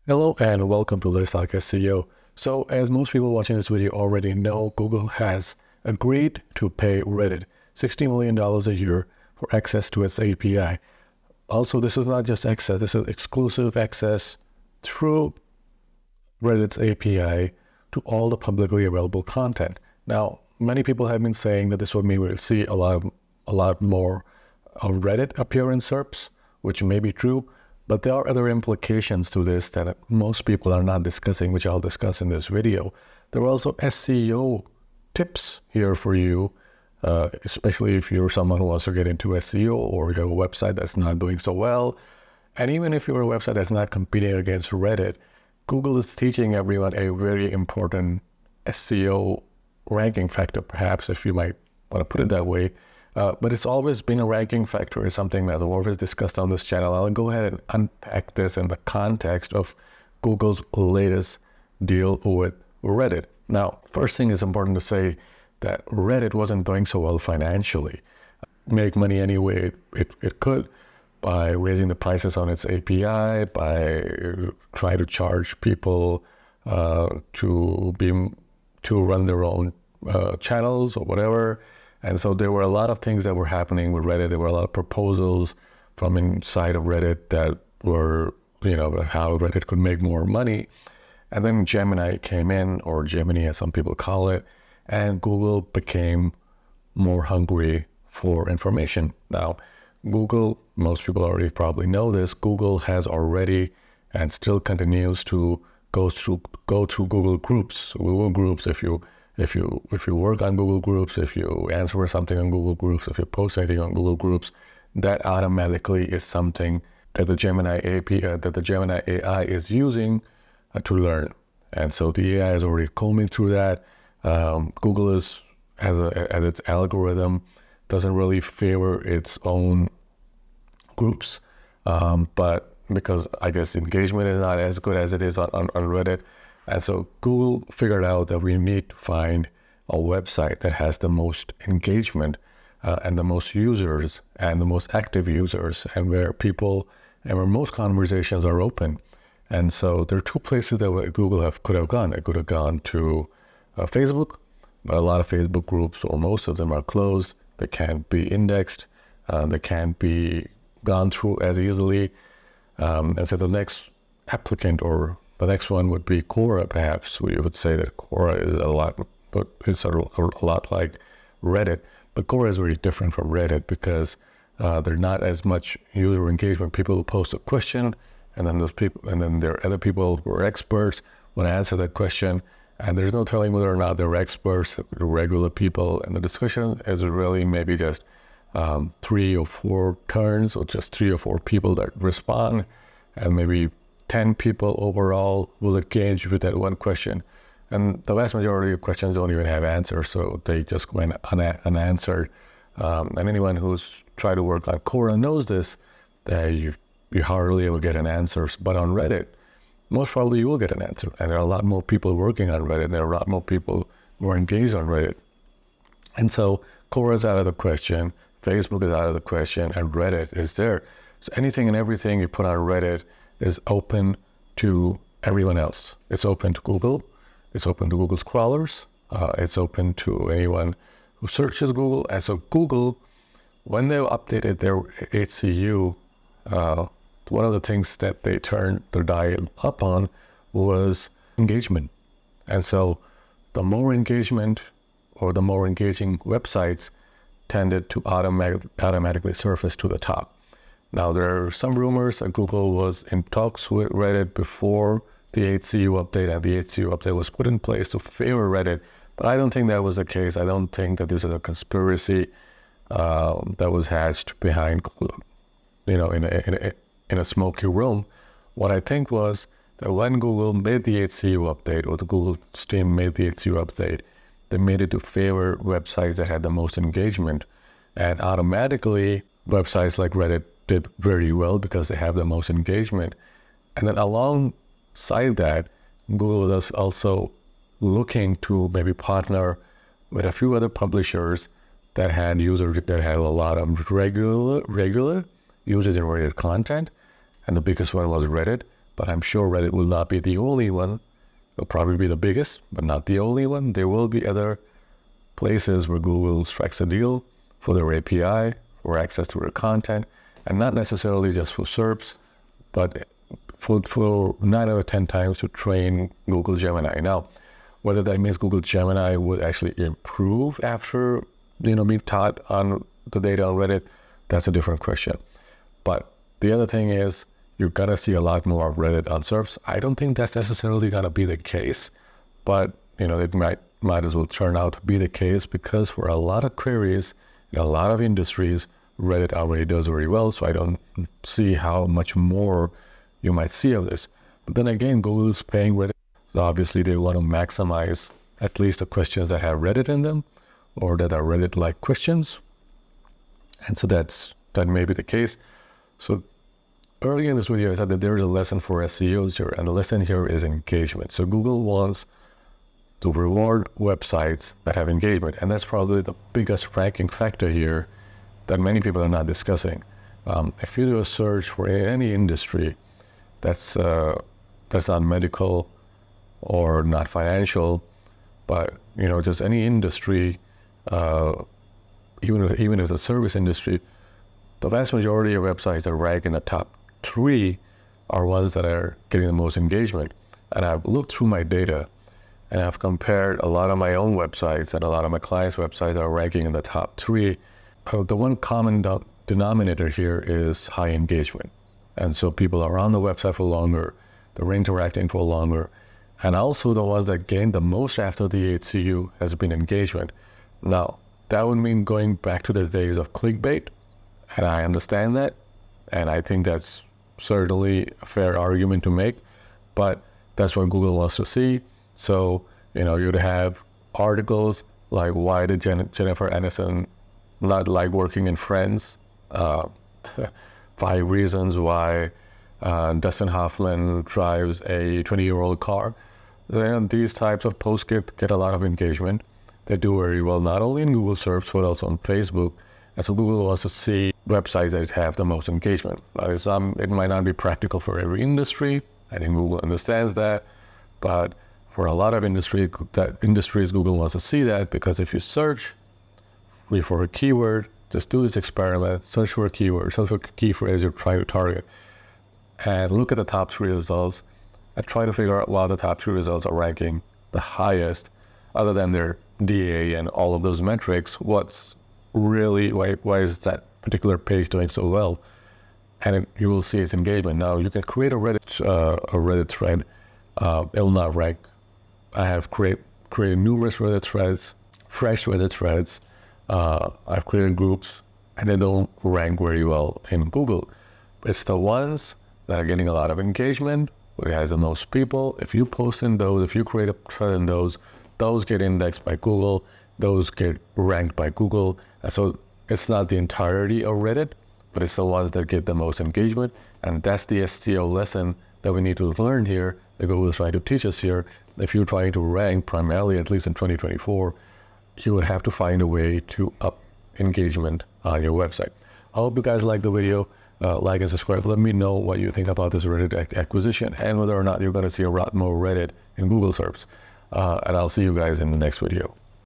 Hello and welcome to Let's Talk SEO. So as most people watching this video already know, Google has agreed to pay Reddit $60 million a year for access to its API. Also, this is not just access, this is exclusive access through Reddit's API to all the publicly available content. Now, many people have been saying that this would mean we'll see a lot more of Reddit appear in SERPs, which may be true, but there are other implications to this that most people are not discussing, which I'll discuss in this video. There are also SEO tips here for you, especially if you're someone who wants to get into SEO or you have a website that's not doing so well. And even if you're a website that's not competing against Reddit, Google is teaching everyone a very important SEO ranking factor, perhaps, if you might want to put it that way. But it's always been a ranking factor. It's something that I've always discussed on this channel. I'll go ahead and unpack this in the context of Google's latest deal with Reddit. Now, first thing is important to say that Reddit wasn't doing so well financially. Make money any way it could by raising the prices on its API, by trying to charge people to run their own channels or whatever. And so there were a lot of things that were happening with Reddit. There were a lot of proposals from inside of Reddit that were, how Reddit could make more money. And then Gemini came in, or Gemini as some people call it, and Google became more hungry for information. Now, Google, most people already probably know this, Google has already and still continues to go through Google Groups. Google Groups, if you work on Google Groups, if you answer something on Google Groups, if you post anything on Google Groups, that automatically is something that the Gemini API, that the Gemini AI is using to learn. And so the AI is already combing through that. Google as its algorithm doesn't really favor its own groups, but because I guess engagement is not as good as it is on Reddit. And so Google figured out that we need to find a website that has the most engagement and the most users and the most active users, and where most conversations are open. And so there are two places that Google could have gone. It could have gone to Facebook, but a lot of Facebook groups, or most of them, are closed. They can't be indexed. They can't be gone through as easily. And so the next applicant, or the next one, would be Quora. Perhaps we would say that Quora is a lot like Reddit, but Quora is very different from Reddit because they're not as much user engagement. People will post a question, and then there are other people who are experts want to answer that question, and there's no telling whether or not they're experts, they're regular people, and the discussion is really maybe just 3 or 4 turns, or just 3 or 4 people that respond, and maybe 10 people overall will engage with that one question. And the vast majority of questions don't even have answers, so they just went unanswered. And anyone who's tried to work on Quora knows this, that you hardly ever get an answer. But on Reddit, most probably you will get an answer. And there are a lot more people working on Reddit. There are a lot more people who are engaged on Reddit. And so Quora is out of the question, Facebook is out of the question, and Reddit is there. So anything and everything you put on Reddit is open to everyone else. It's open to Google. It's open to Google's crawlers. It's open to anyone who searches Google. And so Google, when they updated their HCU, one of the things that they turned their dial up on was engagement. And so the more engagement, or the more engaging websites, tended to automatically surface to the top. Now, there are some rumors that Google was in talks with Reddit before the HCU update, and the HCU update was put in place to favor Reddit, but I don't think that was the case. I don't think that this is a conspiracy that was hatched behind, in a smoky room. What I think was that when Google made the HCU update, or the Google team made the HCU update, they made it to favor websites that had the most engagement, and automatically websites like Reddit did very well because they have the most engagement. And then alongside that, Google was also looking to maybe partner with a few other publishers that had a lot of regular user-generated content, and the biggest one was Reddit. but I'm sure Reddit will not be the only one. It'll probably be the biggest, but not the only one. There will be other places where Google strikes a deal for their API, for access to their content, and not necessarily just for SERPs, but for 9 out of 10 times to train Google Gemini. Now, whether that means Google Gemini would actually improve after, being taught on the data on Reddit, that's a different question. But the other thing is, you're gonna see a lot more of Reddit on SERPs. I don't think that's necessarily gonna be the case, but it might as well turn out to be the case, because for a lot of queries in a lot of industries, Reddit already does very well. So I don't see how much more you might see of this. But then again, Google is paying Reddit. So obviously they want to maximize at least the questions that have Reddit in them, or that are Reddit-like questions. And so that may be the case. So earlier in this video, I said that there is a lesson for SEOs here, and the lesson here is engagement. So Google wants to reward websites that have engagement, and that's probably the biggest ranking factor here that many people are not discussing. If you do a search for any industry that's not medical or not financial, but just any industry, even if it's a service industry, the vast majority of websites that rank in the top 3 are ones that are getting the most engagement. And I've looked through my data, and I've compared a lot of my own websites and a lot of my clients' websites are ranking in the top 3. The one common denominator here is high engagement. And so people are on the website for longer, they're interacting for longer. And also the ones that gain the most after the HCU has been engagement. Now, that would mean going back to the days of clickbait, and I understand that. And I think that's certainly a fair argument to make, but that's what Google wants to see. So, you'd have articles like, why did Jennifer Aniston not like working in Friends? 5 reasons why Dustin Hoffman drives a 20-year-old car. Then these types of posts get a lot of engagement. They do very well, not only in Google search, but also on Facebook. And so Google wants to see websites that have the most engagement. It might not be practical for every industry. I think Google understands that. But for a lot of industries, Google wants to see that, because if you search for a keyword, just do this experiment, search for a keyword, search for a key phrase you're trying to target, and look at the top 3 results, and try to figure out why the top 3 results are ranking the highest, other than their DA and all of those metrics. What's really, why is that particular page doing so well? And you will see its engagement. Now, you can create a Reddit thread. It'll not rank. I have created numerous Reddit threads, fresh Reddit threads. I've created groups, and they don't rank very well in Google. It's the ones that are getting a lot of engagement, where it has the most people. If you post in those, if you create a thread in those get indexed by Google, those get ranked by Google. And so it's not the entirety of Reddit, but it's the ones that get the most engagement. And that's the SEO lesson that we need to learn here, that Google is trying to teach us here. If you're trying to rank primarily, at least in 2024, you would have to find a way to up engagement on your website. I hope you guys like the video. Like and subscribe. Let me know what you think about this Reddit acquisition, and whether or not you're going to see a lot more Reddit in Google search. And I'll see you guys in the next video.